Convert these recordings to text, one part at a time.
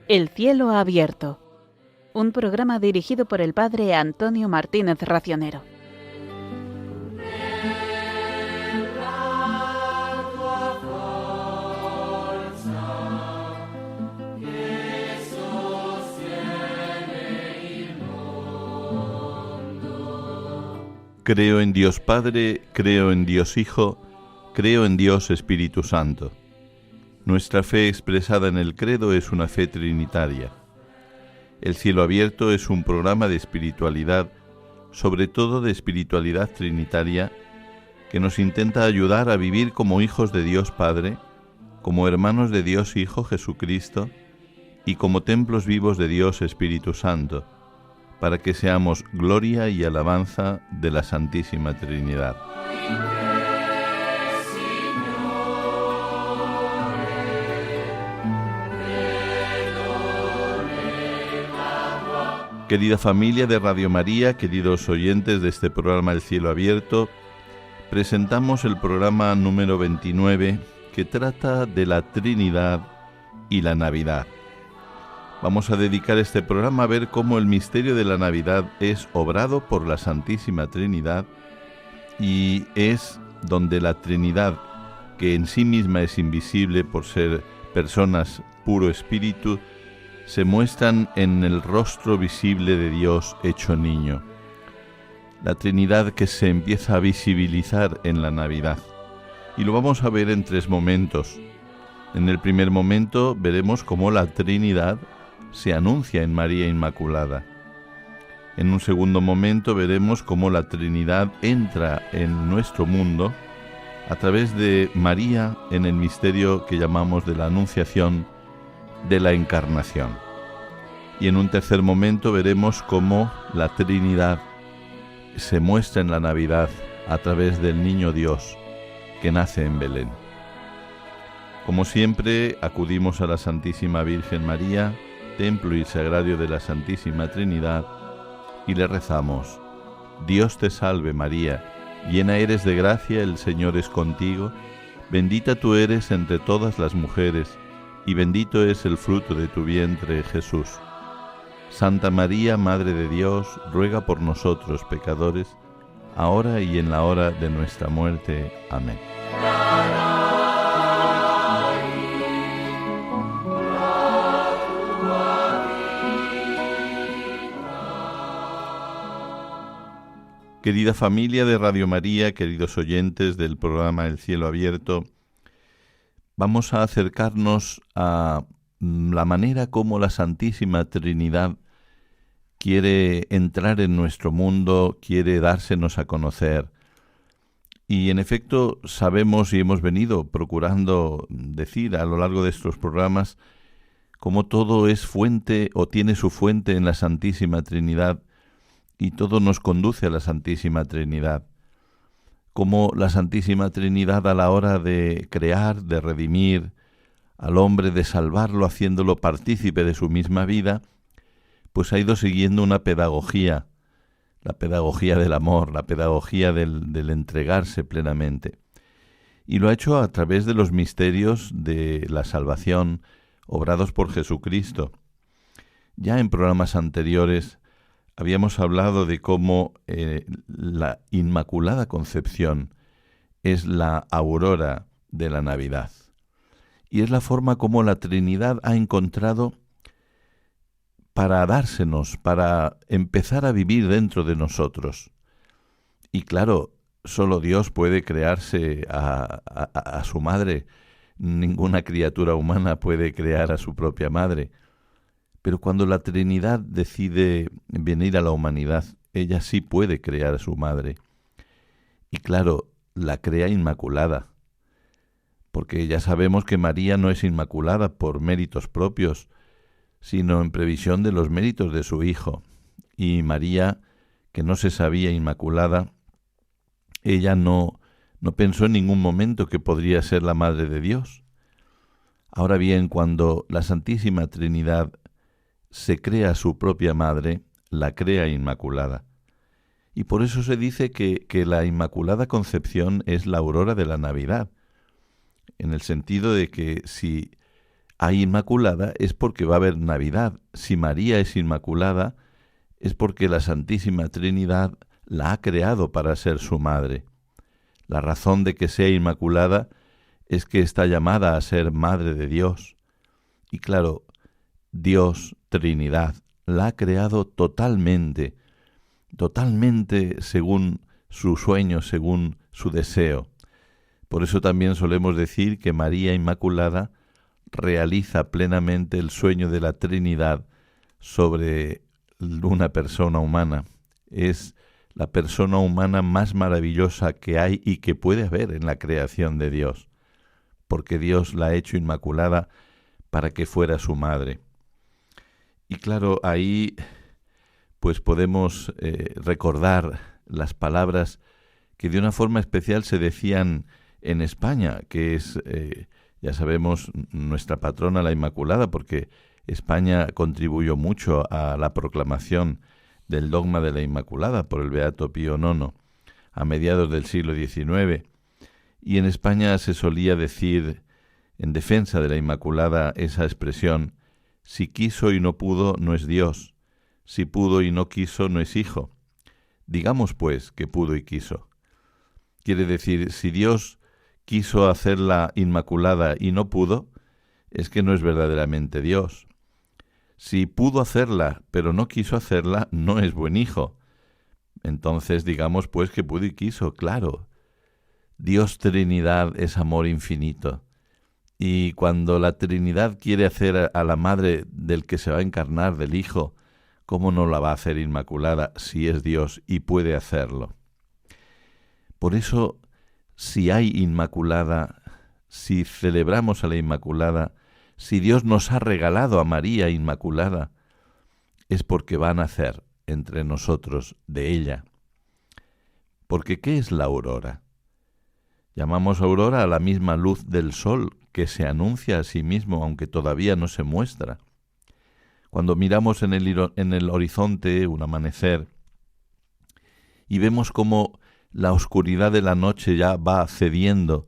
El cielo abierto. Un programa dirigido por el padre Antonio Martínez Racionero. Creo en Dios Padre, creo en Dios Hijo, creo en Dios Espíritu Santo. Nuestra fe expresada en el credo es una fe trinitaria. El cielo abierto es un programa de espiritualidad, sobre todo de espiritualidad trinitaria, que nos intenta ayudar a vivir como hijos de Dios Padre, como hermanos de Dios Hijo Jesucristo y como templos vivos de Dios Espíritu Santo, para que seamos gloria y alabanza de la Santísima Trinidad. Querida familia de Radio María, queridos oyentes de este programa El Cielo Abierto, presentamos el programa número 29 que trata de la Trinidad y la Navidad. Vamos a dedicar este programa a ver cómo el misterio de la Navidad es obrado por la Santísima Trinidad y es donde la Trinidad, que en sí misma es invisible por ser personas puro espíritu, se muestran en el rostro visible de Dios hecho niño. La Trinidad que se empieza a visibilizar en la Navidad. Y lo vamos a ver en tres momentos. En el primer momento veremos cómo la Trinidad se anuncia en María Inmaculada. En un segundo momento veremos cómo la Trinidad entra en nuestro mundo a través de María en el misterio que llamamos de la Anunciación de la Encarnación. Y en un tercer momento veremos cómo la Trinidad se muestra en la Navidad a través del Niño Dios que nace en Belén. Como siempre, acudimos a la Santísima Virgen María, templo y sagrario de la Santísima Trinidad, y le rezamos: Dios te salve María, llena eres de gracia, el Señor es contigo, bendita tú eres entre todas las mujeres, y bendito es el fruto de tu vientre, Jesús. Santa María, Madre de Dios, ruega por nosotros pecadores, ahora y en la hora de nuestra muerte. Amén. Querida familia de Radio María, queridos oyentes del programa El Cielo Abierto, vamos a acercarnos a la manera como la Santísima Trinidad quiere entrar en nuestro mundo, quiere dársenos a conocer. Y en efecto sabemos y hemos venido procurando decir a lo largo de estos programas cómo todo es fuente o tiene su fuente en la Santísima Trinidad y todo nos conduce a la Santísima Trinidad. Cómo la Santísima Trinidad a la hora de crear, de redimir al hombre, de salvarlo, haciéndolo partícipe de su misma vida, pues ha ido siguiendo una pedagogía, la pedagogía del amor, la pedagogía del entregarse plenamente. Y lo ha hecho a través de los misterios de la salvación obrados por Jesucristo. Ya en programas anteriores habíamos hablado de cómo la Inmaculada Concepción es la aurora de la Navidad. Y es la forma como la Trinidad ha encontrado para dársenos, para empezar a vivir dentro de nosotros. Y claro, solo Dios puede crearse a su madre. Ninguna criatura humana puede crear a su propia madre. Pero cuando la Trinidad decide venir a la humanidad, ella sí puede crear a su madre. Y claro, la crea inmaculada. Porque ya sabemos que María no es inmaculada por méritos propios, sino en previsión de los méritos de su Hijo. Y María, que no se sabía inmaculada, ella no pensó en ningún momento que podría ser la Madre de Dios. Ahora bien, cuando la Santísima Trinidad se crea a su propia Madre, la crea inmaculada. Y por eso se dice que la Inmaculada Concepción es la aurora de la Navidad, en el sentido de que si hay Inmaculada es porque va a haber Navidad. Si María es Inmaculada es porque la Santísima Trinidad la ha creado para ser su madre. La razón de que sea Inmaculada es que está llamada a ser Madre de Dios. Y claro, Dios, Trinidad, la ha creado totalmente según su sueño, según su deseo. Por eso también solemos decir que María Inmaculada realiza plenamente el sueño de la Trinidad sobre una persona humana. Es la persona humana más maravillosa que hay y que puede haber en la creación de Dios, porque Dios la ha hecho Inmaculada para que fuera su madre. Y claro, ahí pues podemos recordar las palabras que de una forma especial se decían en España, que es, ya sabemos, nuestra patrona la Inmaculada, porque España contribuyó mucho a la proclamación del dogma de la Inmaculada por el Beato Pío IX a mediados del siglo XIX. Y en España se solía decir, en defensa de la Inmaculada, esa expresión: si quiso y no pudo, no es Dios; si pudo y no quiso, no es hijo. Digamos, pues, que pudo y quiso. Quiere decir, si Dios quiso hacerla Inmaculada y no pudo, es que no es verdaderamente Dios. Si pudo hacerla, pero no quiso hacerla, no es buen hijo. Entonces digamos, pues, que pudo y quiso, claro. Dios Trinidad es amor infinito. Y cuando la Trinidad quiere hacer a la madre del que se va a encarnar, del Hijo, ¿cómo no la va a hacer Inmaculada si es Dios y puede hacerlo? Por eso, si hay Inmaculada, si celebramos a la Inmaculada, si Dios nos ha regalado a María Inmaculada, es porque va a nacer entre nosotros de ella. Porque ¿qué es la aurora? Llamamos aurora a la misma luz del sol que se anuncia a sí mismo, aunque todavía no se muestra. Cuando miramos en el horizonte un amanecer y vemos cómo la oscuridad de la noche ya va cediendo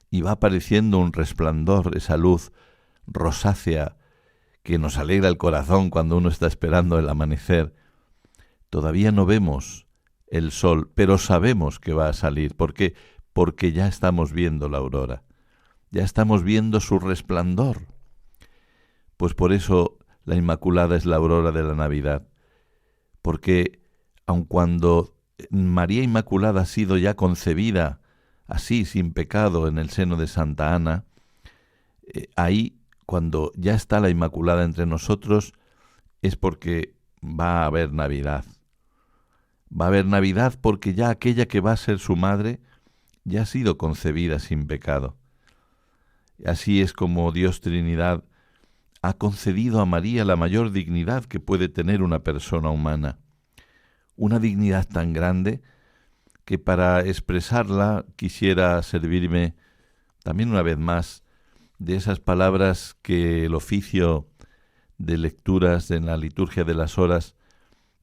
y va apareciendo un resplandor, esa luz rosácea que nos alegra el corazón cuando uno está esperando el amanecer, todavía no vemos el sol, pero sabemos que va a salir. ¿Por qué? Porque ya estamos viendo la aurora, ya estamos viendo su resplandor. Pues por eso la Inmaculada es la aurora de la Navidad, porque aun cuando María Inmaculada ha sido ya concebida así, sin pecado, en el seno de Santa Ana, ahí, cuando ya está la Inmaculada entre nosotros, es porque va a haber Navidad. Va a haber Navidad porque ya aquella que va a ser su madre ya ha sido concebida sin pecado. Así es como Dios Trinidad ha concedido a María la mayor dignidad que puede tener una persona humana. Una dignidad tan grande que para expresarla quisiera servirme también una vez más de esas palabras que el oficio de lecturas en la liturgia de las horas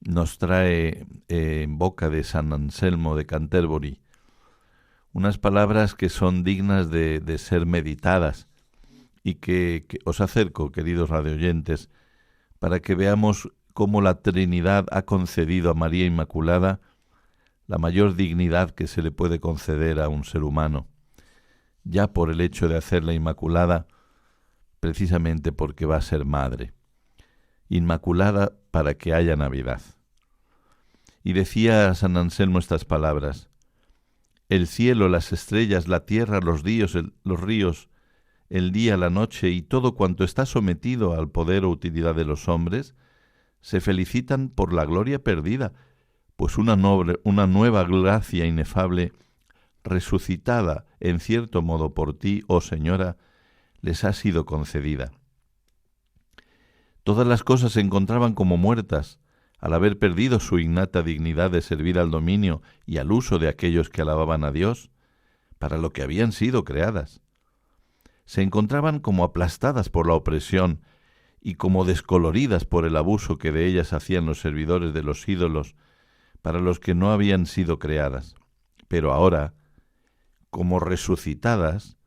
nos trae en boca de San Anselmo de Canterbury. Unas palabras que son dignas de ser meditadas y que os acerco, queridos radioyentes, para que veamos cómo la Trinidad ha concedido a María Inmaculada la mayor dignidad que se le puede conceder a un ser humano, ya por el hecho de hacerla Inmaculada, precisamente porque va a ser madre. Inmaculada para que haya Navidad. Y decía San Anselmo estas palabras: el cielo, las estrellas, la tierra, los ríos, el día, la noche y todo cuanto está sometido al poder o utilidad de los hombres, se felicitan por la gloria perdida, pues una nueva gracia inefable, resucitada en cierto modo por ti, oh Señora, les ha sido concedida. Todas las cosas se encontraban como muertas, al haber perdido su innata dignidad de servir al dominio y al uso de aquellos que alababan a Dios, para lo que habían sido creadas. Se encontraban como aplastadas por la opresión y como descoloridas por el abuso que de ellas hacían los servidores de los ídolos, para los que no habían sido creadas. Pero ahora, como resucitadas,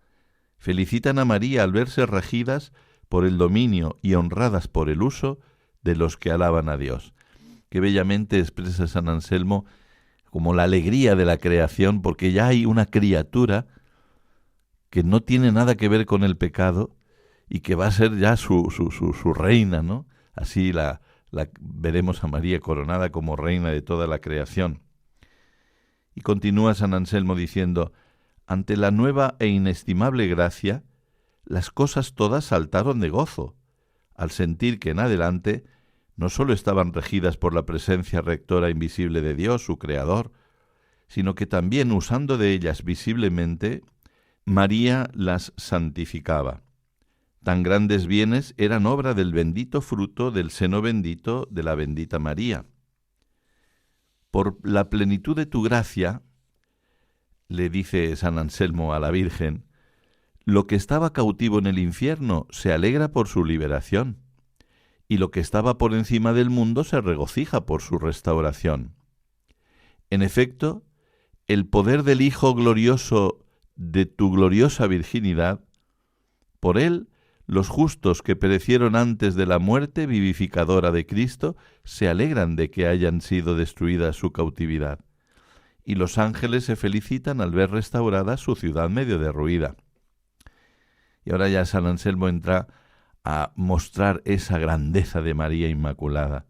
felicitan a María al verse regidas por el dominio y honradas por el uso de los que alaban a Dios. Qué bellamente expresa San Anselmo como la alegría de la creación, porque ya hay una criatura que no tiene nada que ver con el pecado y que va a ser ya su reina, ¿no? Así la veremos a María coronada como reina de toda la creación. Y continúa San Anselmo diciendo: ante la nueva e inestimable gracia, las cosas todas saltaron de gozo, al sentir que en adelante no sólo estaban regidas por la presencia rectora invisible de Dios, su Creador, sino que también, usando de ellas visiblemente, María las santificaba. Tan grandes bienes eran obra del bendito fruto del seno bendito de la bendita María. Por la plenitud de tu gracia, le dice San Anselmo a la Virgen, lo que estaba cautivo en el infierno se alegra por su liberación, y lo que estaba por encima del mundo se regocija por su restauración. En efecto, el poder del Hijo glorioso de tu gloriosa virginidad, por él los justos que perecieron antes de la muerte vivificadora de Cristo se alegran de que hayan sido destruida su cautividad, y los ángeles se felicitan al ver restaurada su ciudad medio derruida. Y ahora ya San Anselmo entra a mostrar esa grandeza de María Inmaculada.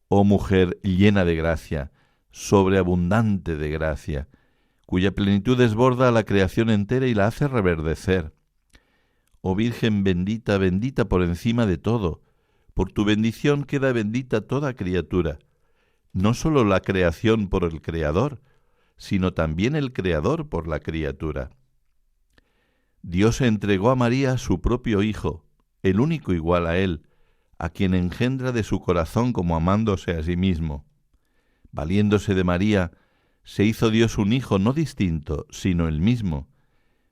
Oh mujer llena de gracia, sobreabundante de gracia, cuya plenitud desborda a la creación entera y la hace reverdecer. Oh Virgen bendita, bendita por encima de todo, por tu bendición queda bendita toda criatura, no sólo la creación por el Creador, sino también el Creador por la criatura. Dios entregó a María su propio Hijo, el único igual a Él, a quien engendra de su corazón como amándose a sí mismo. Valiéndose de María, se hizo Dios un Hijo no distinto, sino el mismo,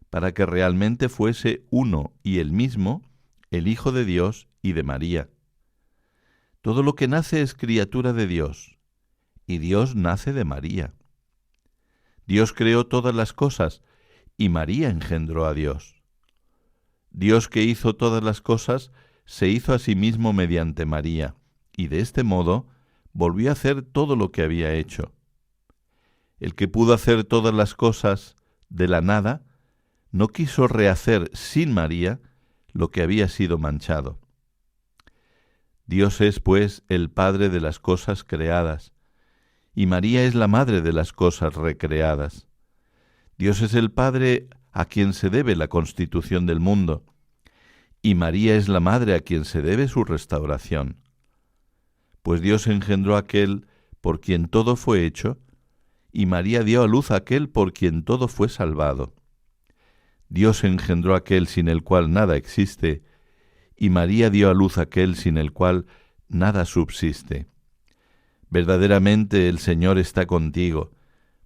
para que realmente fuese uno y el mismo, el Hijo de Dios y de María. Todo lo que nace es criatura de Dios, y Dios nace de María. Dios creó todas las cosas, y María engendró a Dios. Dios que hizo todas las cosas, se hizo a sí mismo mediante María, y de este modo volvió a hacer todo lo que había hecho. El que pudo hacer todas las cosas de la nada, no quiso rehacer sin María lo que había sido manchado. Dios es, pues, el Padre de las cosas creadas, y María es la Madre de las cosas recreadas. Dios es el Padre a quien se debe la constitución del mundo, y María es la Madre a quien se debe su restauración. Pues Dios engendró a aquel por quien todo fue hecho, y María dio a luz a aquel por quien todo fue salvado. Dios engendró a aquel sin el cual nada existe, y María dio a luz a aquel sin el cual nada subsiste. Verdaderamente el Señor está contigo,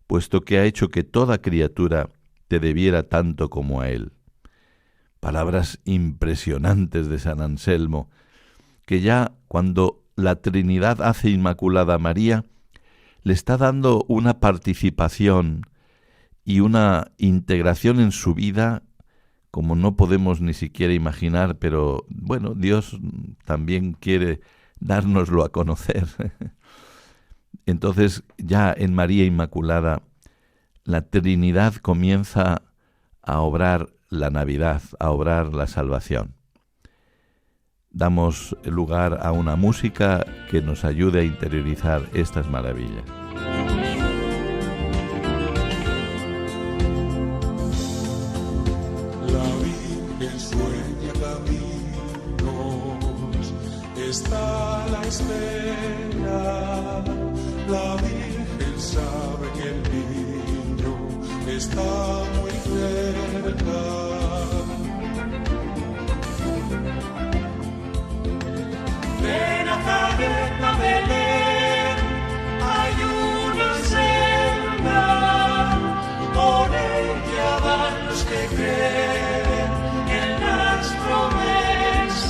puesto que ha hecho que toda criatura te debiera tanto como a Él. Palabras impresionantes de San Anselmo, que ya cuando la Trinidad hace inmaculada a María, le está dando una participación y una integración en su vida como no podemos ni siquiera imaginar, pero bueno, Dios también quiere dárnoslo a conocer. Entonces, ya en María Inmaculada, la Trinidad comienza a obrar la Navidad, a obrar la salvación. Damos lugar a una música que nos ayude a interiorizar estas maravillas. La Virgen sueña caminos, está a la espera. La Virgen sabe que el niño está muy cerca. De Nazaret a Belén hay una senda, por ella van los que creen en las promesas.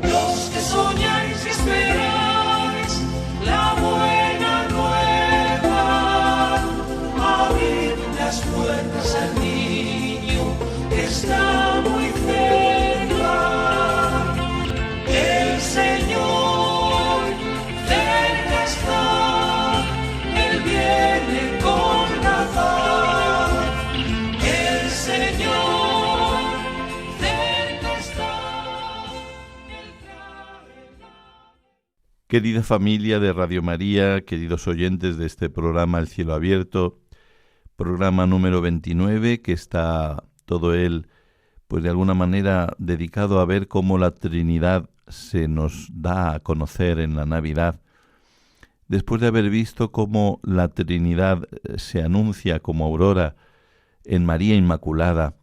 Los que soñáis y esperáis la buena nueva, abrid las puertas. Querida familia de Radio María, queridos oyentes de este programa El Cielo Abierto, programa número 29, que está todo él, pues de alguna manera dedicado a ver cómo la Trinidad se nos da a conocer en la Navidad, después de haber visto cómo la Trinidad se anuncia como aurora en María Inmaculada,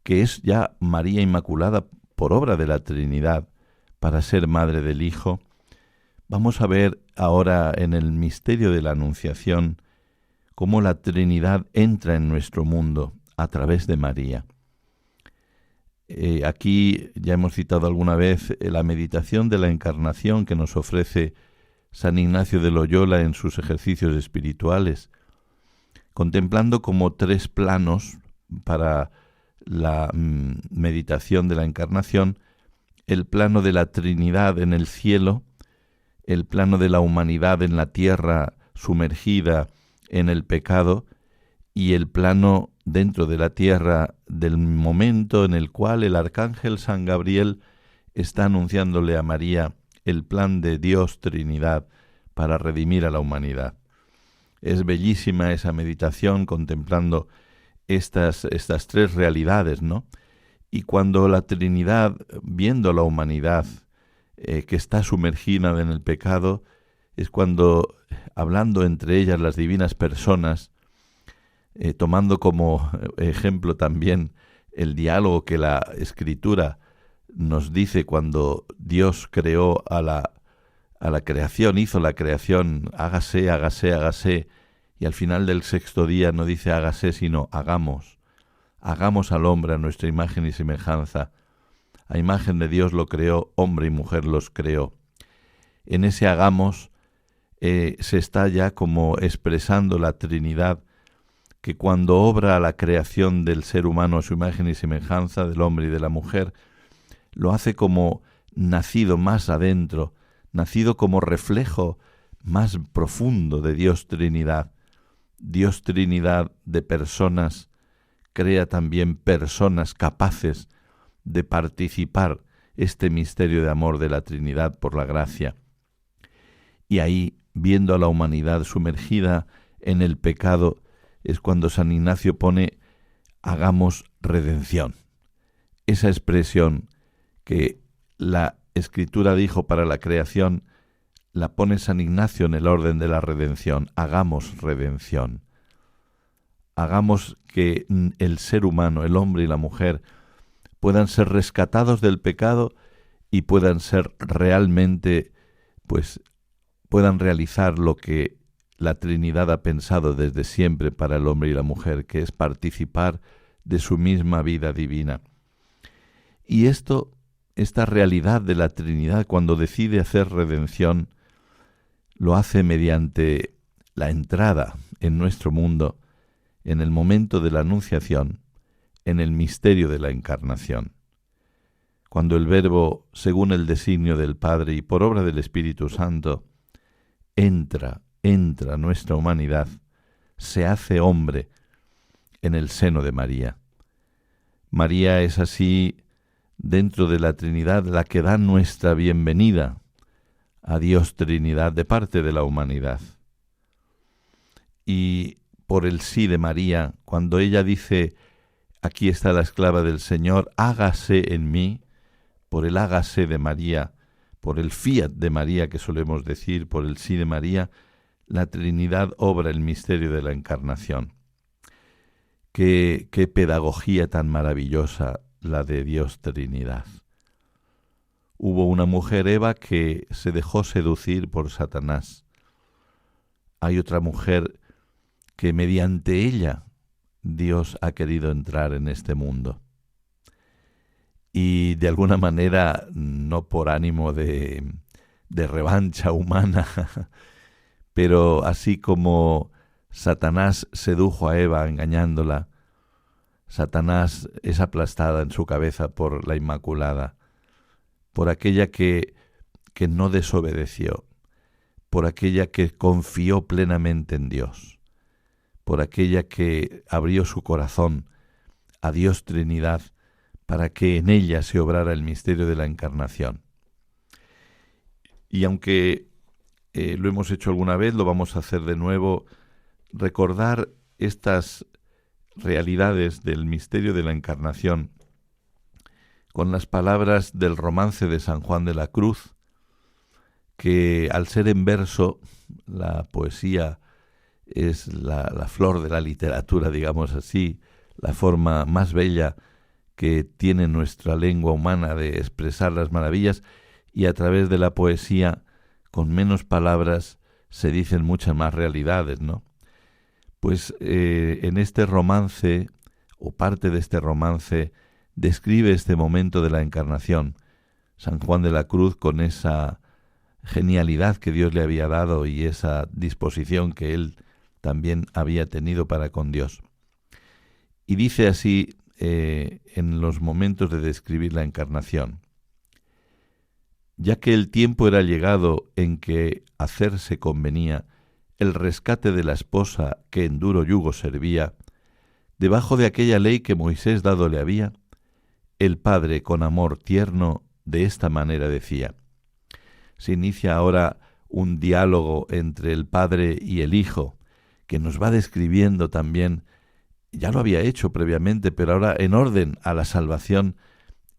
que es ya María Inmaculada por obra de la Trinidad para ser madre del Hijo. Vamos a ver ahora en el misterio de la Anunciación cómo la Trinidad entra en nuestro mundo a través de María. Aquí ya hemos citado alguna vez la meditación de la Encarnación que nos ofrece San Ignacio de Loyola en sus ejercicios espirituales, contemplando como tres planos para la meditación de la Encarnación: el plano de la Trinidad en el cielo, el plano de la humanidad en la tierra sumergida en el pecado, y el plano dentro de la tierra del momento en el cual el arcángel San Gabriel está anunciándole a María el plan de Dios Trinidad para redimir a la humanidad. Es bellísima esa meditación contemplando estas tres realidades, ¿no? Y cuando la Trinidad, viendo a la humanidad que está sumergida en el pecado, es cuando, hablando entre ellas las divinas personas, tomando como ejemplo también el diálogo que la Escritura nos dice cuando Dios creó a la creación, hizo la creación, hágase, hágase, hágase, y al final del sexto día no dice hágase, sino hagamos al hombre a nuestra imagen y semejanza. A imagen de Dios lo creó, hombre y mujer los creó. En ese hagamos se está ya como expresando la Trinidad, que cuando obra la creación del ser humano a su imagen y semejanza, del hombre y de la mujer, lo hace como nacido más adentro, nacido como reflejo más profundo de Dios Trinidad. Dios Trinidad de personas crea también personas capaces de participar este misterio de amor de la Trinidad por la gracia. Y ahí, viendo a la humanidad sumergida en el pecado, es cuando San Ignacio pone hagamos redención. Esa expresión que la Escritura dijo para la creación, la pone San Ignacio en el orden de la redención. Hagamos redención. Hagamos que el ser humano, el hombre y la mujer, puedan ser rescatados del pecado y puedan ser realmente, pues, puedan realizar lo que la Trinidad ha pensado desde siempre para el hombre y la mujer, que es participar de su misma vida divina. Y esta realidad de la Trinidad, cuando decide hacer redención, lo hace mediante la entrada en nuestro mundo, en el momento de la Anunciación, en el misterio de la Encarnación. Cuando el Verbo, según el designio del Padre y por obra del Espíritu Santo, entra a nuestra humanidad, se hace hombre en el seno de María. María es así, dentro de la Trinidad, la que da nuestra bienvenida a Dios Trinidad de parte de la humanidad. Y por el sí de María, cuando ella dice, aquí está la esclava del Señor, hágase en mí, por el hágase de María, por el fiat de María que solemos decir, por el sí de María, la Trinidad obra el misterio de la Encarnación. Qué pedagogía tan maravillosa la de Dios Trinidad. Hubo una mujer, Eva, que se dejó seducir por Satanás. Hay otra mujer que mediante ella Dios ha querido entrar en este mundo. Y de alguna manera, no por ánimo de revancha humana, pero así como Satanás sedujo a Eva engañándola, Satanás es aplastada en su cabeza por la Inmaculada, por aquella que no desobedeció, por aquella que confió plenamente en Dios, por aquella que abrió su corazón a Dios Trinidad para que en ella se obrara el misterio de la Encarnación. Y aunque lo hemos hecho alguna vez, lo vamos a hacer de nuevo, recordar estas realidades del misterio de la Encarnación con las palabras del romance de San Juan de la Cruz, que al ser en verso, la poesía es la flor de la literatura, digamos así, la forma más bella que tiene nuestra lengua humana de expresar las maravillas, y a través de la poesía, con menos palabras, se dicen muchas más realidades, ¿no? Pues en este romance, o parte de este romance, describe este momento de la Encarnación. San Juan de la Cruz, con esa genialidad que Dios le había dado y esa disposición que él también había tenido para con Dios. Y dice así en los momentos de describir la Encarnación: ya que el tiempo era llegado en que hacerse convenía el rescate de la esposa que en duro yugo servía, debajo de aquella ley que Moisés dado le había, el Padre con amor tierno de esta manera decía. Se inicia ahora un diálogo entre el Padre y el Hijo, que nos va describiendo también, ya lo había hecho previamente, pero ahora en orden a la salvación,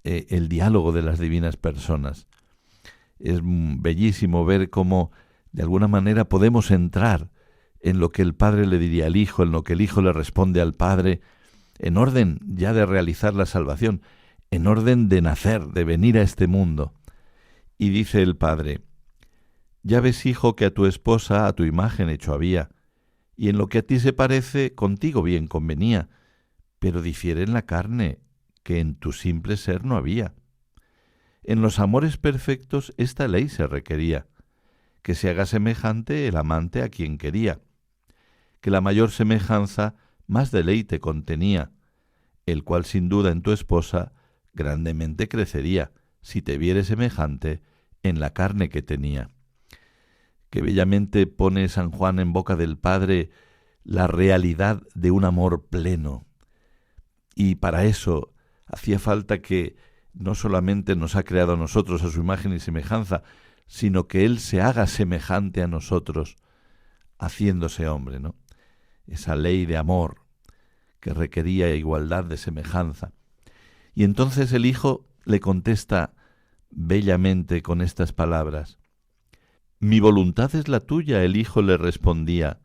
el diálogo de las divinas personas. Es bellísimo ver cómo de alguna manera podemos entrar en lo que el Padre le diría al Hijo, en lo que el Hijo le responde al Padre, en orden ya de realizar la salvación, en orden de nacer, de venir a este mundo. Y dice el Padre: ya ves, hijo, que a tu esposa a tu imagen hecho había, y en lo que a ti se parece contigo bien convenía, pero difiere en la carne, que en tu simple ser no había. En los amores perfectos esta ley se requería, que se haga semejante el amante a quien quería, que la mayor semejanza más deleite contenía, el cual sin duda en tu esposa grandemente crecería, si te viere semejante en la carne que tenía. Que bellamente pone San Juan en boca del Padre la realidad de un amor pleno. Y para eso hacía falta que no solamente nos ha creado a nosotros a su imagen y semejanza, sino que Él se haga semejante a nosotros, haciéndose hombre, ¿no? Esa ley de amor que requería igualdad de semejanza. Y entonces el Hijo le contesta bellamente con estas palabras: mi voluntad es la tuya, el Hijo le respondía,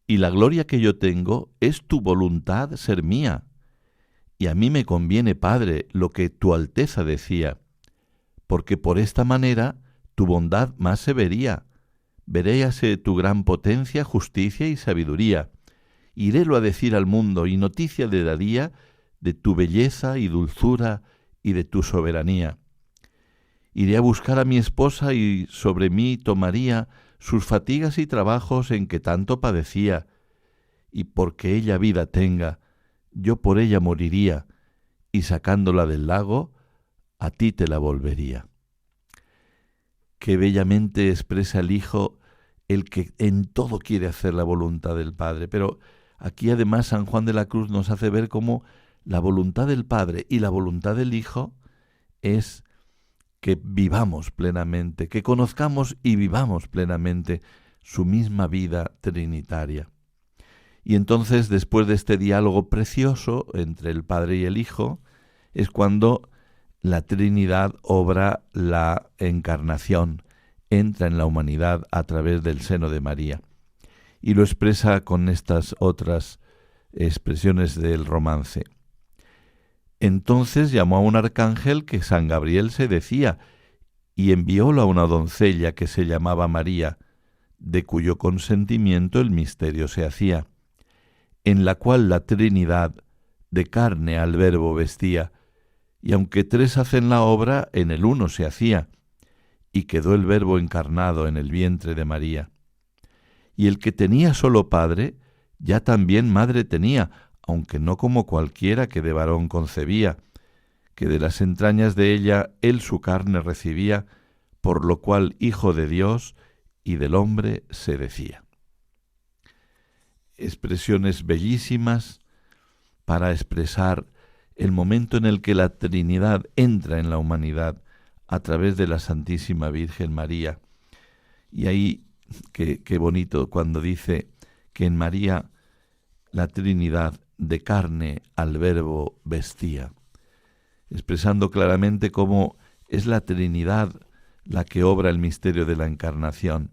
y la gloria que yo tengo es tu voluntad ser mía. Y a mí me conviene, Padre, lo que tu Alteza decía, porque por esta manera tu bondad más se vería. Veréase tu gran potencia, justicia y sabiduría. Irélo a decir al mundo, y noticia le daría de tu belleza y dulzura y de tu soberanía. Iré a buscar a mi esposa y sobre mí tomaría sus fatigas y trabajos en que tanto padecía, y porque ella vida tenga, yo por ella moriría, y sacándola del lago, a ti te la volvería. Qué bellamente expresa el Hijo el que en todo quiere hacer la voluntad del Padre. Pero aquí además San Juan de la Cruz nos hace ver cómo la voluntad del Padre y la voluntad del Hijo es que vivamos plenamente, que conozcamos y vivamos plenamente su misma vida trinitaria. Y entonces, después de este diálogo precioso entre el Padre y el Hijo, es cuando la Trinidad obra la encarnación, entra en la humanidad a través del seno de María. Y lo expresa con estas otras expresiones del romance. Entonces llamó a un arcángel que San Gabriel se decía, y enviólo a una doncella que se llamaba María, de cuyo consentimiento el misterio se hacía, en la cual la Trinidad de carne al Verbo vestía, y aunque tres hacen la obra, en el uno se hacía, y quedó el Verbo encarnado en el vientre de María. Y el que tenía solo padre, ya también madre tenía, aunque no como cualquiera que de varón concebía, que de las entrañas de ella él su carne recibía, por lo cual Hijo de Dios y del hombre se decía. Expresiones bellísimas para expresar el momento en el que la Trinidad entra en la humanidad a través de la Santísima Virgen María. Y ahí qué bonito cuando dice que en María la Trinidad de carne al Verbo vestía, expresando claramente cómo es la Trinidad la que obra el misterio de la encarnación.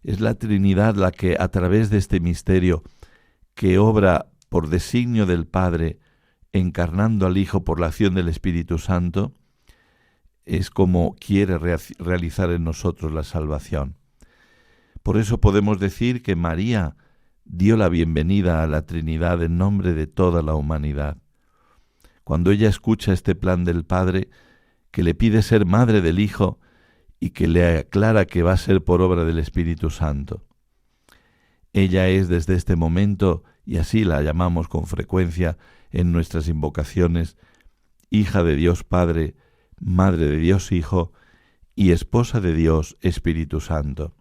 Es la Trinidad la que, a través de este misterio, que obra por designio del Padre, encarnando al Hijo por la acción del Espíritu Santo, es como quiere realizar en nosotros la salvación. Por eso podemos decir que María dio la bienvenida a la Trinidad en nombre de toda la humanidad. Cuando ella escucha este plan del Padre, que le pide ser madre del Hijo y que le aclara que va a ser por obra del Espíritu Santo. Ella es desde este momento, y así la llamamos con frecuencia en nuestras invocaciones, hija de Dios Padre, madre de Dios Hijo y esposa de Dios Espíritu Santo.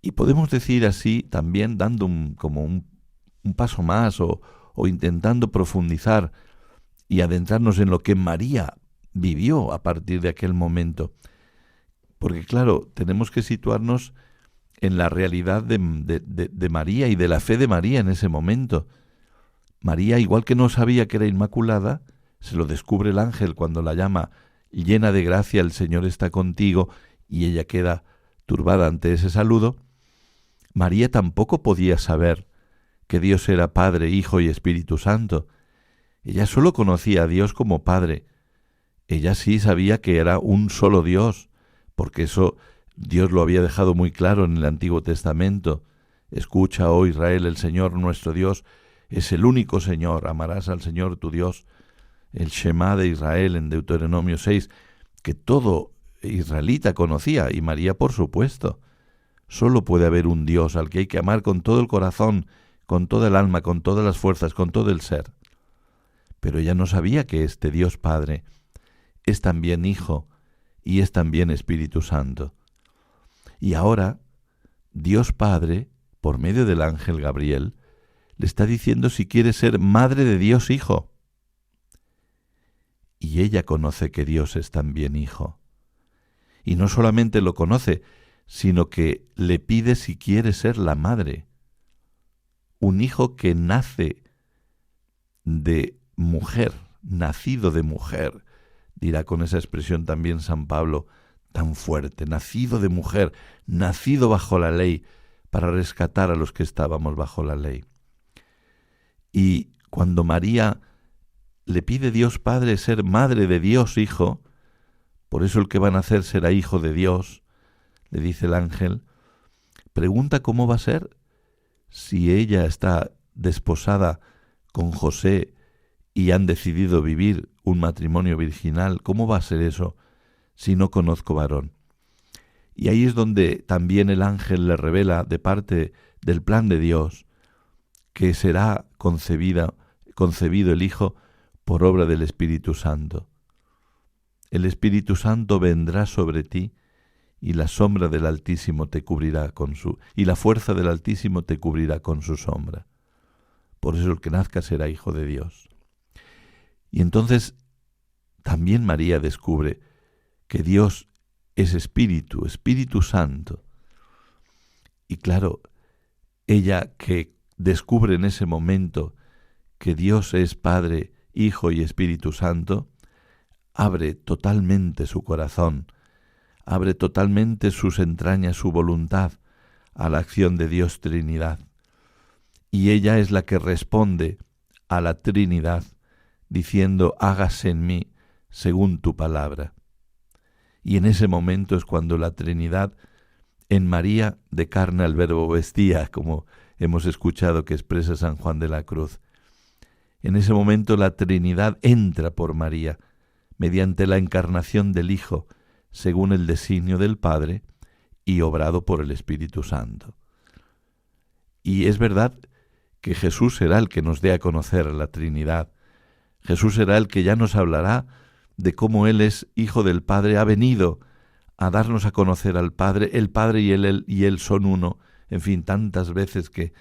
Y podemos decir así también dando un paso más o intentando profundizar y adentrarnos en lo que María vivió a partir de aquel momento. Porque claro, tenemos que situarnos en la realidad de María y de la fe de María en ese momento. María, igual que no sabía que era inmaculada, se lo descubre el ángel cuando la llama llena de gracia, el Señor está contigo, y ella queda turbada ante ese saludo. María tampoco podía saber que Dios era Padre, Hijo y Espíritu Santo. Ella solo conocía a Dios como Padre. Ella sí sabía que era un solo Dios, porque eso Dios lo había dejado muy claro en el Antiguo Testamento. Escucha, oh Israel, el Señor nuestro Dios es el único Señor, amarás al Señor tu Dios. El Shema de Israel en Deuteronomio 6, que todo israelita conocía, y María por supuesto. Solo puede haber un Dios al que hay que amar con todo el corazón, con toda el alma, con todas las fuerzas, con todo el ser. Pero ella no sabía que este Dios Padre es también Hijo y es también Espíritu Santo. Y ahora, Dios Padre, por medio del ángel Gabriel, le está diciendo si quiere ser madre de Dios Hijo. Y ella conoce que Dios es también Hijo. Y no solamente lo conoce, sino que le pide si quiere ser la madre. Un hijo que nace de mujer, nacido de mujer, dirá con esa expresión también San Pablo tan fuerte, nacido de mujer, nacido bajo la ley, para rescatar a los que estábamos bajo la ley. Y cuando María le pide Dios Padre ser madre de Dios Hijo, por eso el que va a nacer será hijo de Dios, le dice el ángel, pregunta cómo va a ser si ella está desposada con José y han decidido vivir un matrimonio virginal. ¿Cómo va a ser eso si no conozco varón? Y ahí es donde también el ángel le revela de parte del plan de Dios que será concebido el Hijo por obra del Espíritu Santo. El Espíritu Santo vendrá sobre ti y la sombra del Altísimo te cubrirá y la fuerza del Altísimo te cubrirá con su sombra. Por eso el que nazca será hijo de Dios. Y entonces también María descubre que Dios es Espíritu, Espíritu Santo. Y claro, ella que descubre en ese momento que Dios es Padre, Hijo y Espíritu Santo, abre totalmente su corazón, abre totalmente sus entrañas, su voluntad a la acción de Dios Trinidad. Y ella es la que responde a la Trinidad diciendo, hágase en mí según tu palabra. Y en ese momento es cuando la Trinidad en María de carne al Verbo vestía, como hemos escuchado que expresa San Juan de la Cruz. En ese momento la Trinidad entra por María, mediante la encarnación del Hijo, según el designio del Padre, y obrado por el Espíritu Santo. Y es verdad que Jesús será el que nos dé a conocer a la Trinidad. Jesús será el que ya nos hablará de cómo Él es Hijo del Padre, ha venido a darnos a conocer al Padre, el Padre y Él son uno. En fin, tantas veces que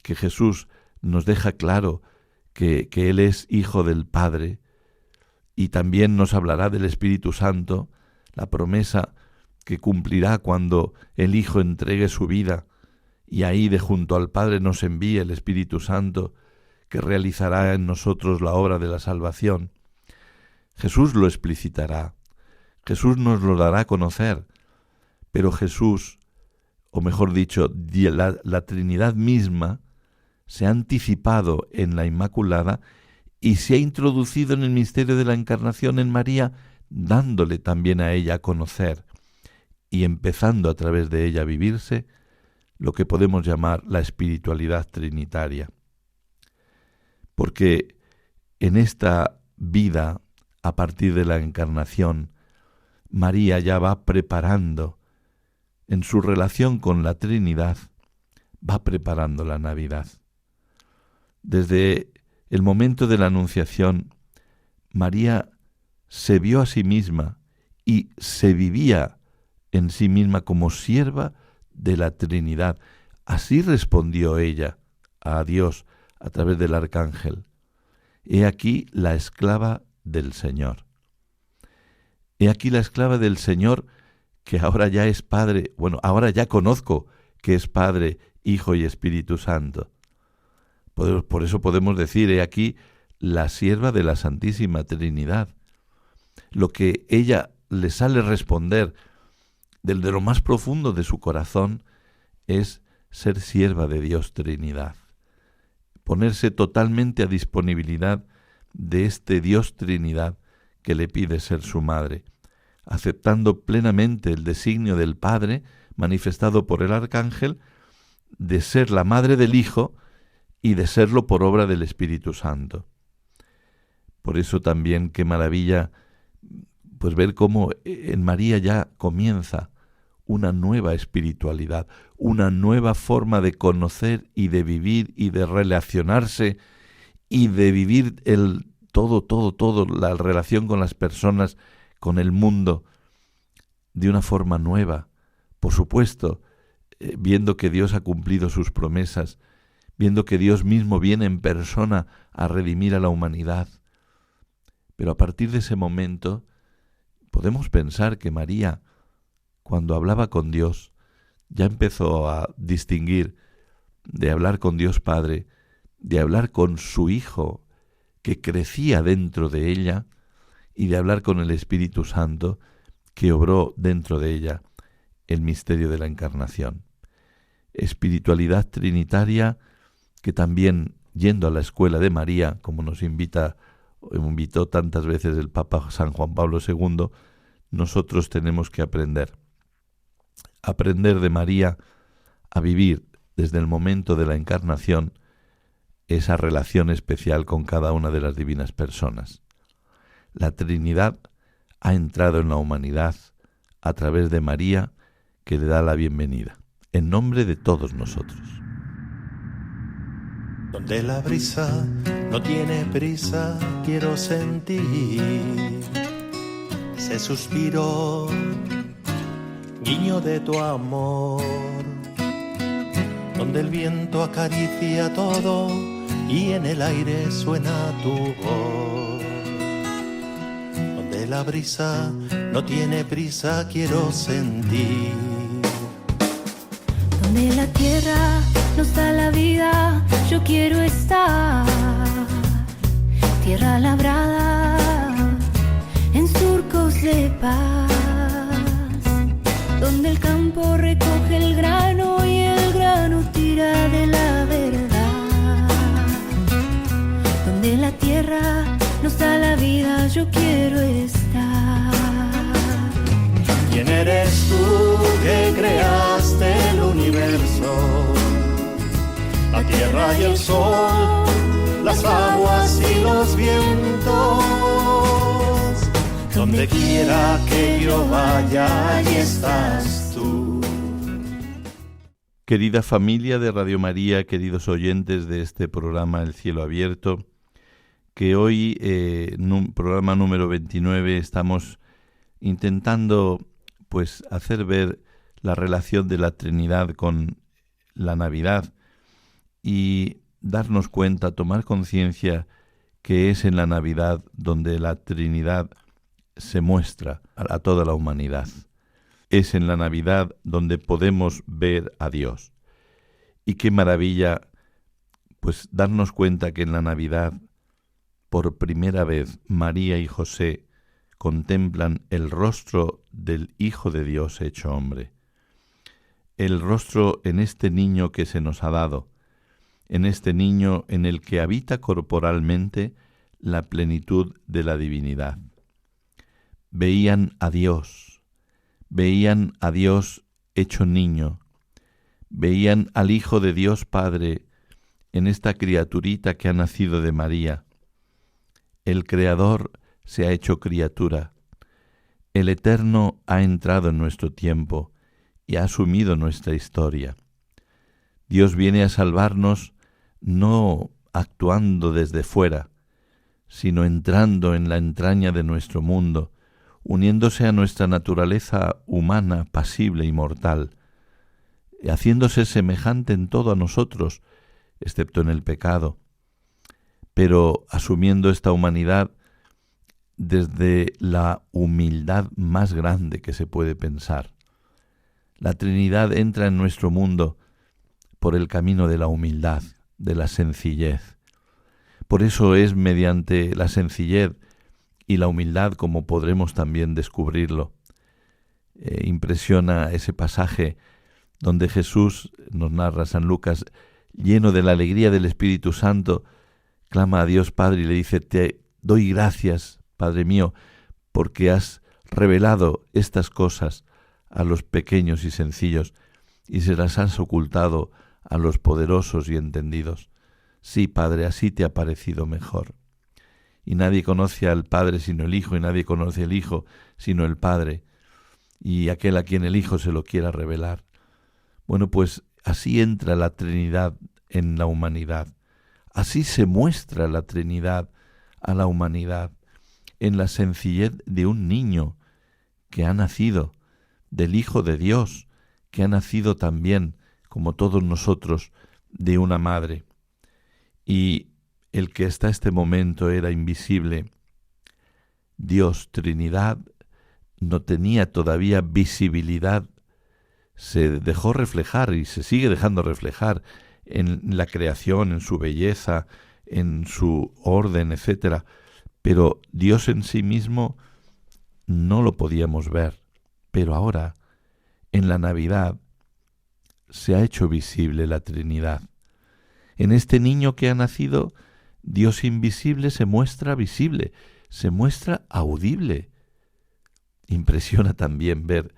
Jesús nos deja claro que Él es Hijo del Padre, y también nos hablará del Espíritu Santo, la promesa que cumplirá cuando el Hijo entregue su vida y ahí de junto al Padre nos envíe el Espíritu Santo, que realizará en nosotros la obra de la salvación. Jesús lo explicitará, Jesús nos lo dará a conocer, pero Jesús, o mejor dicho, la Trinidad misma, se ha anticipado en la Inmaculada y se ha introducido en el misterio de la Encarnación en María, dándole también a ella a conocer y empezando a través de ella a vivirse lo que podemos llamar la espiritualidad trinitaria. Porque en esta vida, a partir de la Encarnación, María ya va preparando, en su relación con la Trinidad, va preparando la Navidad. Desde el momento de la Anunciación, María se vio a sí misma y se vivía en sí misma como sierva de la Trinidad. Así respondió ella a Dios a través del arcángel: he aquí la esclava del Señor. He aquí la esclava del Señor, que ahora ya es Padre, ahora ya conozco que es Padre, Hijo y Espíritu Santo. Por eso podemos decir, he aquí la sierva de la Santísima Trinidad. Lo que ella le sale responder desde lo más profundo de su corazón es ser sierva de Dios Trinidad. Ponerse totalmente a disponibilidad de este Dios Trinidad que le pide ser su madre, aceptando plenamente el designio del Padre manifestado por el arcángel de ser la madre del Hijo y de serlo por obra del Espíritu Santo. Por eso también qué maravilla pues ver cómo en María ya comienza una nueva espiritualidad, una nueva forma de conocer y de vivir y de relacionarse y de vivir todo, la relación con las personas, con el mundo, de una forma nueva. Por supuesto, viendo que Dios ha cumplido sus promesas, viendo que Dios mismo viene en persona a redimir a la humanidad. Pero a partir de ese momento, podemos pensar que María, cuando hablaba con Dios, ya empezó a distinguir de hablar con Dios Padre, de hablar con su Hijo, que crecía dentro de ella, y de hablar con el Espíritu Santo, que obró dentro de ella el misterio de la Encarnación. Espiritualidad trinitaria que también, yendo a la escuela de María, como nos invitó tantas veces el Papa San Juan Pablo II, nosotros tenemos que aprender de María a vivir desde el momento de la Encarnación esa relación especial con cada una de las divinas personas. La Trinidad ha entrado en la humanidad a través de María, que le da la bienvenida, en nombre de todos nosotros. Donde la brisa no tiene prisa, quiero sentir ese suspiro, guiño de tu amor. Donde el viento acaricia todo y en el aire suena tu voz. Donde la brisa no tiene prisa, quiero sentir. Donde la tierra nos da la vida, yo quiero estar. Tierra labrada en surcos de paz, donde el campo recoge el grano y el grano tira de la verdad. Donde la tierra nos da la vida, yo quiero estar. ¿Quién eres tú que creaste el universo? La tierra y el sol, las aguas y los vientos. Donde quiera que yo vaya, allí estás tú. Querida familia de Radio María, queridos oyentes de este programa El Cielo Abierto, que hoy, en un programa número 29, estamos intentando pues hacer ver la relación de la Trinidad con la Navidad y darnos cuenta, tomar conciencia que es en la Navidad donde la Trinidad se muestra a toda la humanidad. es en la Navidad donde podemos ver a Dios. Y qué maravilla, pues darnos cuenta que en la Navidad, por primera vez, María y José contemplan el rostro del Hijo de Dios hecho hombre. El rostro en este niño que se nos ha dado, en este niño en el que habita corporalmente la plenitud de la divinidad. Veían a Dios hecho niño, veían al Hijo de Dios Padre en esta criaturita que ha nacido de María. El Creador se ha hecho criatura, el Eterno ha entrado en nuestro tiempo y ha asumido nuestra historia. Dios viene a salvarnos no actuando desde fuera, sino entrando en la entraña de nuestro mundo, uniéndose a nuestra naturaleza humana, pasible y mortal, haciéndose semejante en todo a nosotros, excepto en el pecado, pero asumiendo esta humanidad desde la humildad más grande que se puede pensar. La Trinidad entra en nuestro mundo por el camino de la humildad, de la sencillez. Por eso es mediante la sencillez y la humildad como podremos también descubrirlo. Impresiona ese pasaje donde Jesús, nos narra San Lucas, lleno de la alegría del Espíritu Santo, clama a Dios Padre y le dice: te doy gracias, Padre mío, porque has revelado estas cosas a los pequeños y sencillos y se las has ocultado a los poderosos y entendidos. Sí, Padre, así te ha parecido mejor. Y nadie conoce al Padre sino el Hijo, y nadie conoce al Hijo sino el Padre, y aquel a quien el Hijo se lo quiera revelar. Bueno, pues así entra la Trinidad en la humanidad. Así se muestra la Trinidad a la humanidad, en la sencillez de un niño que ha nacido, del Hijo de Dios, que ha nacido también, como todos nosotros, de una madre. Y el que hasta este momento era invisible, Dios, Trinidad, no tenía todavía visibilidad, se dejó reflejar y se sigue dejando reflejar en la creación, en su belleza, en su orden, etc. Pero Dios en sí mismo no lo podíamos ver. Pero ahora, en la Navidad, se ha hecho visible la Trinidad. En este niño que ha nacido, Dios invisible se muestra visible, se muestra audible. Impresiona también ver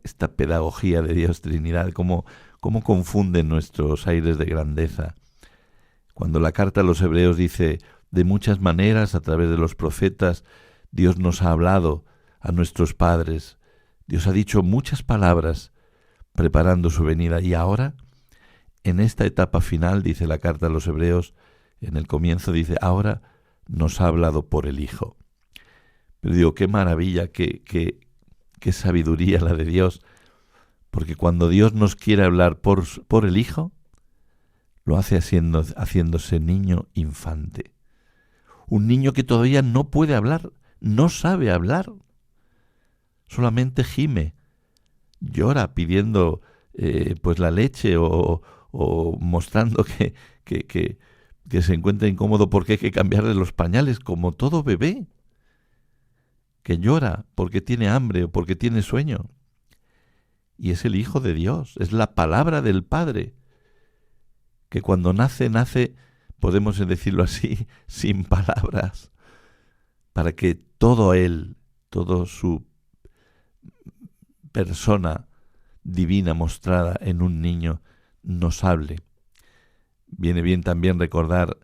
esta pedagogía de Dios Trinidad, cómo confunde nuestros aires de grandeza. Cuando la carta a los Hebreos dice: de muchas maneras, a través de los profetas, Dios nos ha hablado a nuestros padres. Dios ha dicho muchas palabras preparando su venida. Y ahora, en esta etapa final, dice la carta a los Hebreos, en el comienzo dice: ahora nos ha hablado por el Hijo. Pero digo, qué maravilla, qué sabiduría la de Dios, porque cuando Dios nos quiere hablar por el Hijo, lo hace haciéndose niño infante. Un niño que todavía no puede hablar, no sabe hablar, solamente gime, llora pidiendo pues la leche o mostrando que se encuentra incómodo porque hay que cambiarle los pañales, como todo bebé, que llora porque tiene hambre o porque tiene sueño. Y es el Hijo de Dios, es la palabra del Padre, que cuando nace, podemos decirlo así, sin palabras, para que todo Él, toda su persona divina mostrada en un niño, nos hable. Viene bien también recordar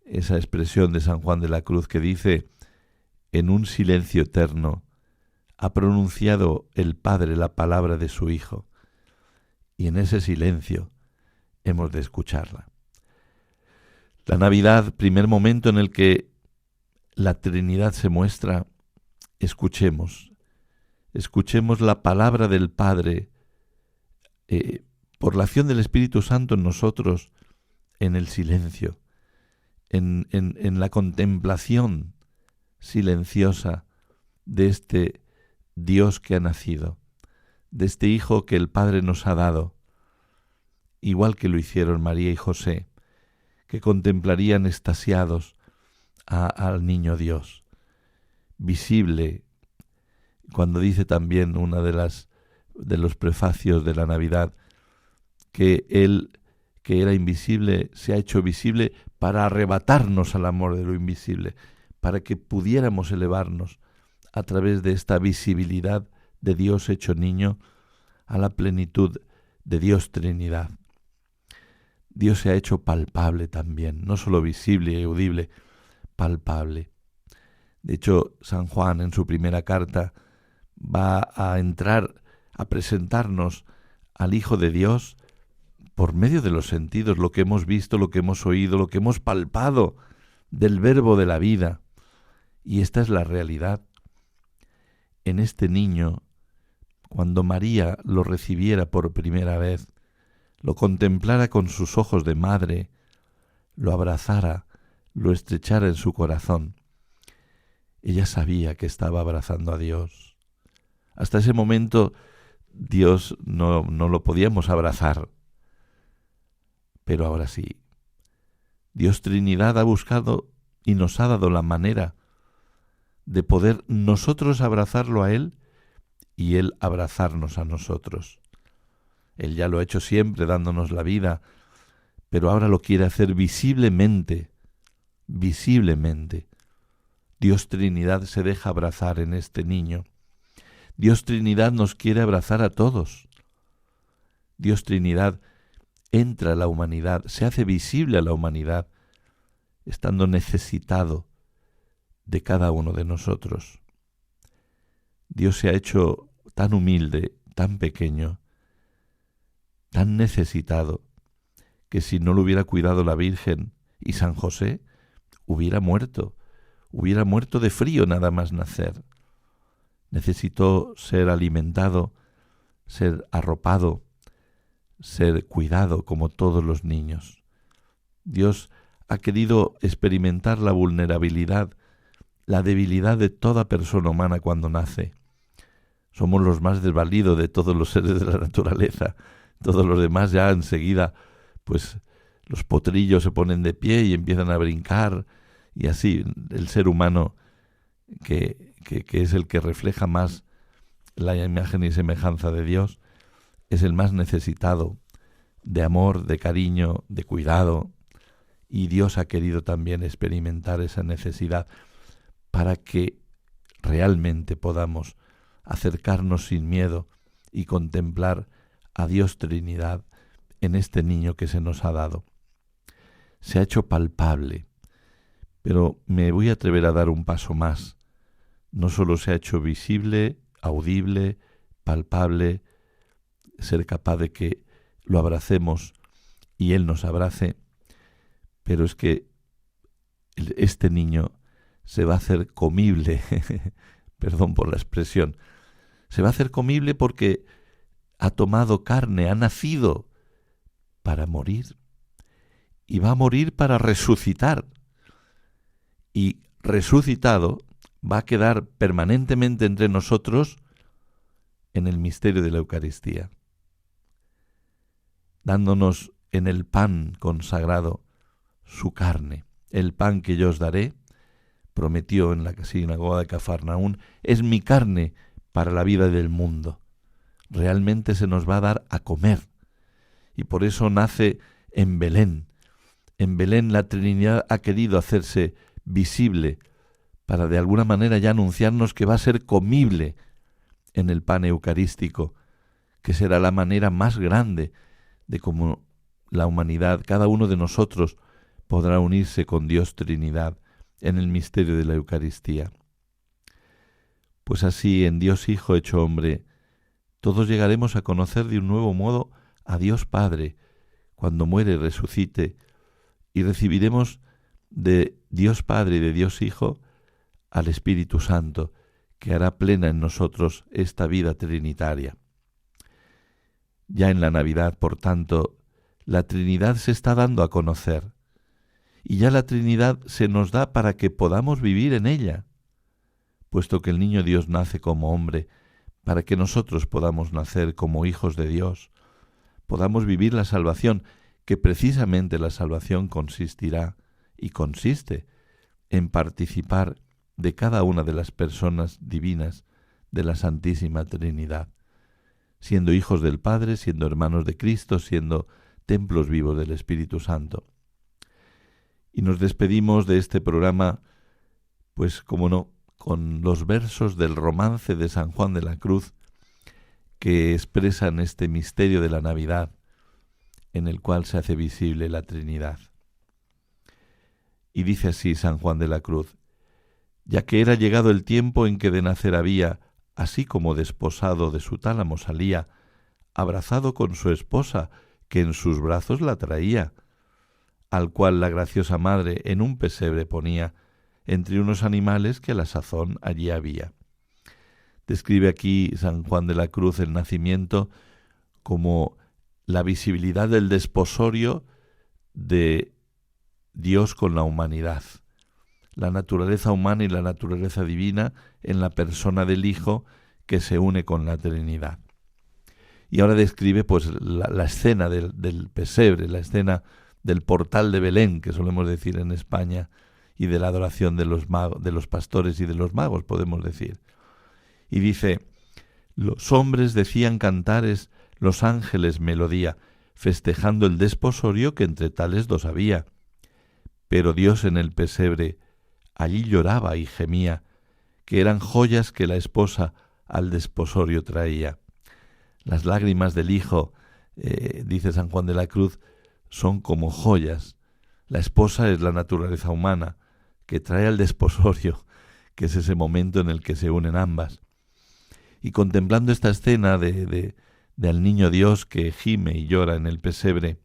esa expresión de San Juan de la Cruz que dice: en un silencio eterno ha pronunciado el Padre la palabra de su Hijo, y en ese silencio hemos de escucharla. La Navidad, primer momento en el que la Trinidad se muestra, escuchemos la palabra del Padre por la acción del Espíritu Santo en nosotros, en el silencio, en la contemplación silenciosa de Dios que ha nacido, de este Hijo que el Padre nos ha dado, igual que lo hicieron María y José, que contemplarían extasiados al niño Dios, visible, cuando dice también una de los prefacios de la Navidad, que Él, que era invisible, se ha hecho visible para arrebatarnos al amor de lo invisible, para que pudiéramos elevarnos a través de esta visibilidad de Dios hecho niño a la plenitud de Dios Trinidad. Dios se ha hecho palpable también, no solo visible y audible, palpable. De hecho, San Juan en su primera carta va a entrar a presentarnos al Hijo de Dios por medio de los sentidos, lo que hemos visto, lo que hemos oído, lo que hemos palpado del verbo de la vida. Y esta es la realidad. En este niño, cuando María lo recibiera por primera vez, lo contemplara con sus ojos de madre, lo abrazara, lo estrechara en su corazón, ella sabía que estaba abrazando a Dios. Hasta ese momento Dios no lo podíamos abrazar, pero ahora sí. Dios Trinidad ha buscado y nos ha dado la manera de poder nosotros abrazarlo a Él y Él abrazarnos a nosotros. Él ya lo ha hecho siempre dándonos la vida, pero ahora lo quiere hacer visiblemente, visiblemente. Dios Trinidad se deja abrazar en este niño. Dios Trinidad nos quiere abrazar a todos. Dios Trinidad entra a la humanidad, se hace visible a la humanidad, estando necesitado de cada uno de nosotros. Dios se ha hecho tan humilde, tan pequeño, tan necesitado, que si no lo hubiera cuidado la Virgen y San José, hubiera muerto de frío nada más nacer. Necesitó ser alimentado, ser arropado, ser cuidado como todos los niños. Dios ha querido experimentar la vulnerabilidad, la debilidad de toda persona humana cuando nace. Somos los más desvalidos de todos los seres de la naturaleza. Todos los demás ya enseguida, pues los potrillos se ponen de pie y empiezan a brincar, y así el ser humano, que es el que refleja más la imagen y semejanza de Dios, es el más necesitado de amor, de cariño, de cuidado, y Dios ha querido también experimentar esa necesidad para que realmente podamos acercarnos sin miedo y contemplar a Dios Trinidad en este niño que se nos ha dado. Se ha hecho palpable, pero me voy a atrever a dar un paso más. No solo se ha hecho visible, audible, palpable, ser capaz de que lo abracemos y Él nos abrace, pero es que este niño se va a hacer comible, perdón por la expresión, se va a hacer comible porque ha tomado carne, ha nacido para morir y va a morir para resucitar, y resucitado va a quedar permanentemente entre nosotros en el misterio de la Eucaristía, dándonos en el pan consagrado su carne. El pan que yo os daré, prometió en la sinagoga de Cafarnaún, es mi carne para la vida del mundo. Realmente se nos va a dar a comer, y por eso nace en Belén. En Belén la Trinidad ha querido hacerse visible para de alguna manera ya anunciarnos que va a ser comible en el pan eucarístico, que será la manera más grande de cómo la humanidad, cada uno de nosotros, podrá unirse con Dios Trinidad en el misterio de la Eucaristía. Pues así, en Dios Hijo hecho hombre, todos llegaremos a conocer de un nuevo modo a Dios Padre, cuando muere y resucite, y recibiremos de Dios Padre y de Dios Hijo al Espíritu Santo, que hará plena en nosotros esta vida trinitaria. Ya en la Navidad, por tanto, la Trinidad se está dando a conocer, y ya la Trinidad se nos da para que podamos vivir en ella, puesto que el niño Dios nace como hombre para que nosotros podamos nacer como hijos de Dios, podamos vivir la salvación, que precisamente la salvación consistirá y consiste en participar de cada una de las personas divinas de la Santísima Trinidad, siendo hijos del Padre, siendo hermanos de Cristo, siendo templos vivos del Espíritu Santo. Y nos despedimos de este programa, pues como no, con los versos del romance de San Juan de la Cruz, que expresan este misterio de la Navidad, en el cual se hace visible la Trinidad. Y dice así San Juan de la Cruz: ya que era llegado el tiempo en que de nacer había, así como desposado de su tálamo salía, abrazado con su esposa, que en sus brazos la traía, al cual la graciosa madre en un pesebre ponía, entre unos animales que a la sazón allí había. Describe aquí San Juan de la Cruz el nacimiento como la visibilidad del desposorio de Dios con la humanidad, la naturaleza humana y la naturaleza divina en la persona del Hijo que se une con la Trinidad. Y ahora describe pues la escena del pesebre, la escena del portal de Belén, que solemos decir en España, y de la adoración de los magos, de los pastores y de los magos, podemos decir. Y dice: los hombres decían cantares, los ángeles melodía, festejando el desposorio que entre tales dos había. Pero Dios en el pesebre allí lloraba y gemía, que eran joyas que la esposa al desposorio traía. Las lágrimas del Hijo, dice San Juan de la Cruz, son como joyas. La esposa es la naturaleza humana que trae al desposorio, que es ese momento en el que se unen ambas. Y contemplando esta escena de al niño Dios que gime y llora en el pesebre,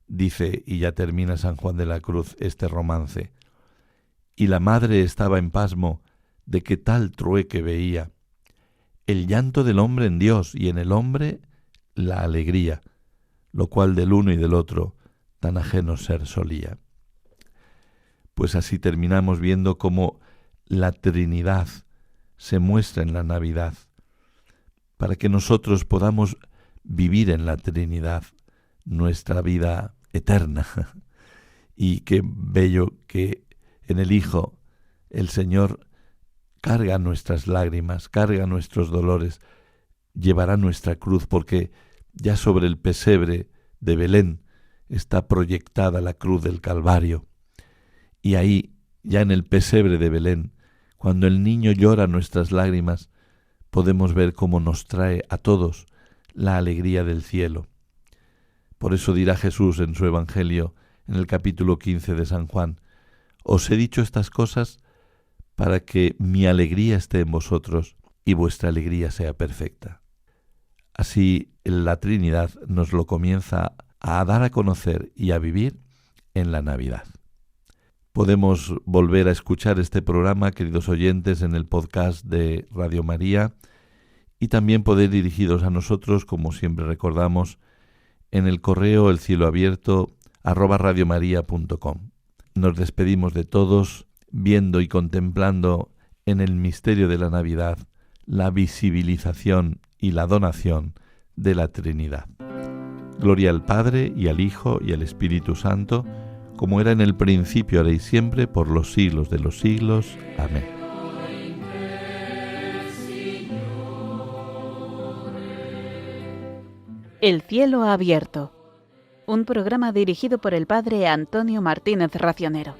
dice, y ya termina San Juan de la Cruz este romance: y la madre estaba en pasmo de que tal trueque veía, el llanto del hombre en Dios y en el hombre la alegría, lo cual del uno y del otro tan ajeno ser solía. Pues así terminamos viendo cómo la Trinidad se muestra en la Navidad, para que nosotros podamos vivir en la Trinidad nuestra vida eterna. Y qué bello que en el Hijo el Señor carga nuestras lágrimas, carga nuestros dolores, llevará nuestra cruz, porque ya sobre el pesebre de Belén está proyectada la cruz del Calvario. Y ahí, ya en el pesebre de Belén, cuando el niño llora nuestras lágrimas, podemos ver cómo nos trae a todos la alegría del cielo. Por eso dirá Jesús en su Evangelio, en el capítulo 15 de San Juan: os he dicho estas cosas para que mi alegría esté en vosotros y vuestra alegría sea perfecta. Así la Trinidad nos lo comienza a dar a conocer y a vivir en la Navidad. Podemos volver a escuchar este programa, queridos oyentes, en el podcast de Radio María, y también poder dirigiros a nosotros, como siempre recordamos, en el correo elcieloabierto@radiomaria.com. Nos despedimos de todos viendo y contemplando en el misterio de la Navidad la visibilización y la donación de la Trinidad. Gloria al Padre, y al Hijo, y al Espíritu Santo, como era en el principio, ahora y siempre, por los siglos de los siglos. Amén. El cielo abierto. Un programa dirigido por el padre Antonio Martínez Racionero.